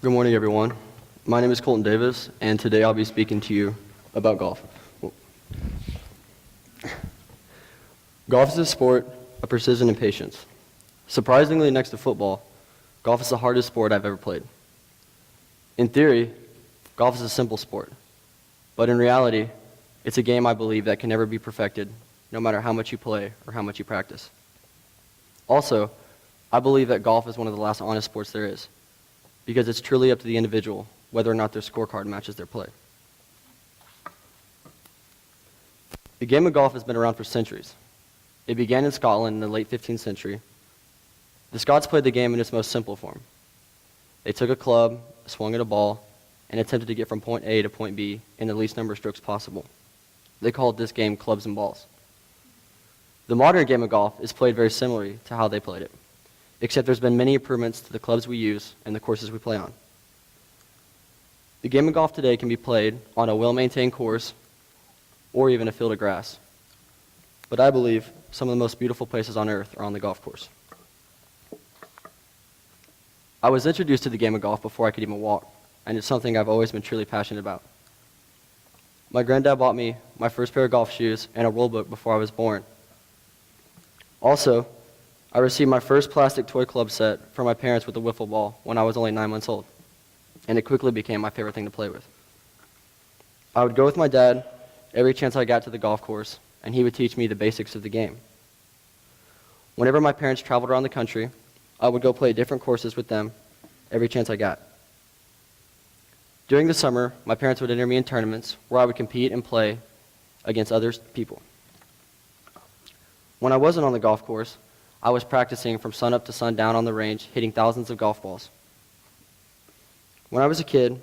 Good morning, everyone. My name is Colton Davis, and today I'll be speaking to you about golf. Golf is a sport of precision and patience. Surprisingly, next to football, golf is the hardest sport I've ever played. In theory, golf is a simple sport, but in reality, it's a game I believe that can never be perfected, no matter how much you play or how much you practice. Also, I believe that golf is one of the last honest sports there is, because it's truly up to the individual whether or not their scorecard matches their play. The game of golf has been around for centuries. It began in Scotland in the late 15th century. The Scots played the game in its most simple form. They took a club, swung at a ball, and attempted to get from point A to point B in the least number of strokes possible. They called this game clubs and balls. The modern game of golf is played very similarly to how they played it, except there's been many improvements to the clubs we use and the courses we play on. The game of golf today can be played on a well-maintained course or even a field of grass. But I believe some of the most beautiful places on earth are on the golf course. I was introduced to the game of golf before I could even walk, and it's something I've always been truly passionate about. My granddad bought me my first pair of golf shoes and a rule book before I was born. Also, I received my first plastic toy club set from my parents with a wiffle ball when I was only 9 months old, and it quickly became my favorite thing to play with. I would go with my dad every chance I got to the golf course, and he would teach me the basics of the game. Whenever my parents traveled around the country, I would go play different courses with them every chance I got. During the summer, my parents would enter me in tournaments where I would compete and play against other people. When I wasn't on the golf course, I was practicing from sunup to sundown on the range, hitting thousands of golf balls. When I was a kid,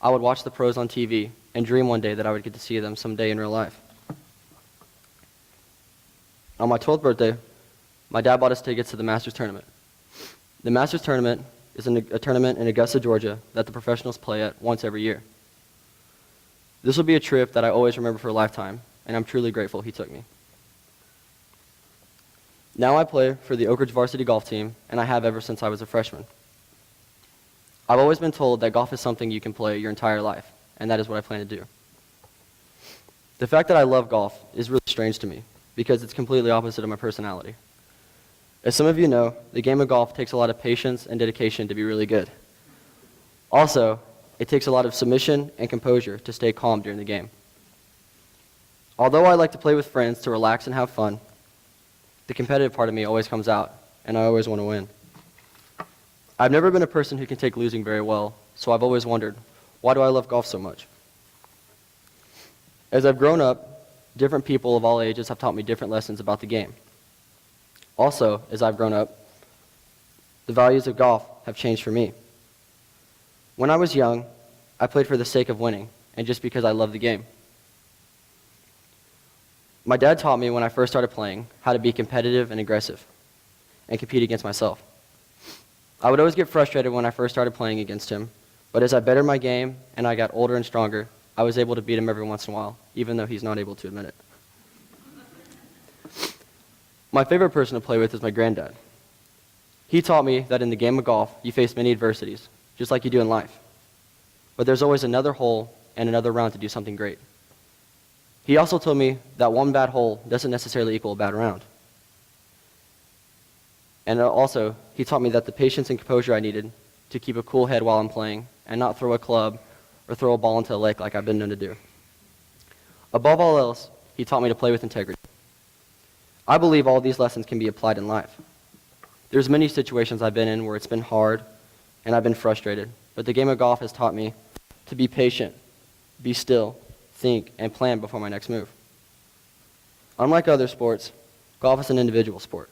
I would watch the pros on TV and dream one day that I would get to see them someday in real life. On my 12th birthday, my dad bought us tickets to the Masters tournament. The Masters tournament is a tournament in Augusta, Georgia that the professionals play at once every year. This will be a trip that I always remember for a lifetime, and I'm truly grateful he took me. Now I play for the Oakridge varsity golf team, and I have ever since I was a freshman. I've always been told that golf is something you can play your entire life, and that is what I plan to do. The fact that I love golf is really strange to me, because it's completely opposite of my personality. As some of you know, the game of golf takes a lot of patience and dedication to be really good. Also, it takes a lot of submission and composure to stay calm during the game. Although I like to play with friends to relax and have fun, the competitive part of me always comes out, and I always want to win. I've never been a person who can take losing very well, so I've always wondered, why do I love golf so much? As I've grown up, different people of all ages have taught me different lessons about the game. Also, as I've grown up, the values of golf have changed for me. When I was young, I played for the sake of winning, and just because I loved the game. My dad taught me when I first started playing how to be competitive and aggressive and compete against myself. I would always get frustrated when I first started playing against him, but as I bettered my game and I got older and stronger, I was able to beat him every once in a while, even though he's not able to admit it. My favorite person to play with is my granddad. He taught me that in the game of golf, you face many adversities, just like you do in life. But there's always another hole and another round to do something great. He also told me that one bad hole doesn't necessarily equal a bad round. And also, he taught me that the patience and composure I needed to keep a cool head while I'm playing and not throw a club or throw a ball into a lake like I've been known to do. Above all else, he taught me to play with integrity. I believe all these lessons can be applied in life. There's many situations I've been in where it's been hard and I've been frustrated, but the game of golf has taught me to be patient, be still, think, and plan before my next move. Unlike other sports, golf is an individual sport.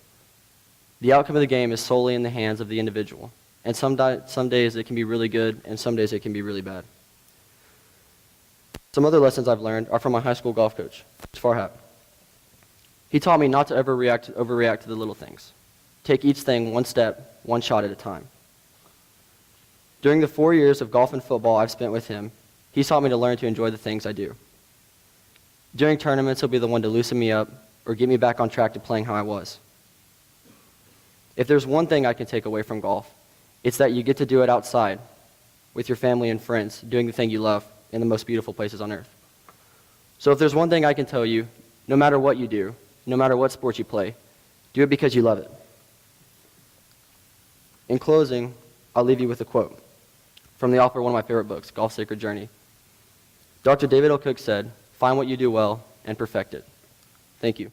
The outcome of the game is solely in the hands of the individual, and some days it can be really good, and some days it can be really bad. Some other lessons I've learned are from my high school golf coach, Farhat. He taught me not to overreact to the little things. Take each thing one step, one shot at a time. During the 4 years of golf and football I've spent with him, he taught me to learn to enjoy the things I do. During tournaments, he'll be the one to loosen me up or get me back on track to playing how I was. If there's one thing I can take away from golf, it's that you get to do it outside, with your family and friends, doing the thing you love in the most beautiful places on earth. So if there's one thing I can tell you, no matter what you do, no matter what sport you play, do it because you love it. In closing, I'll leave you with a quote from the author of one of my favorite books, Golf's Sacred Journey. Dr. David L. Cook said, "Find what you do well and perfect it." Thank you.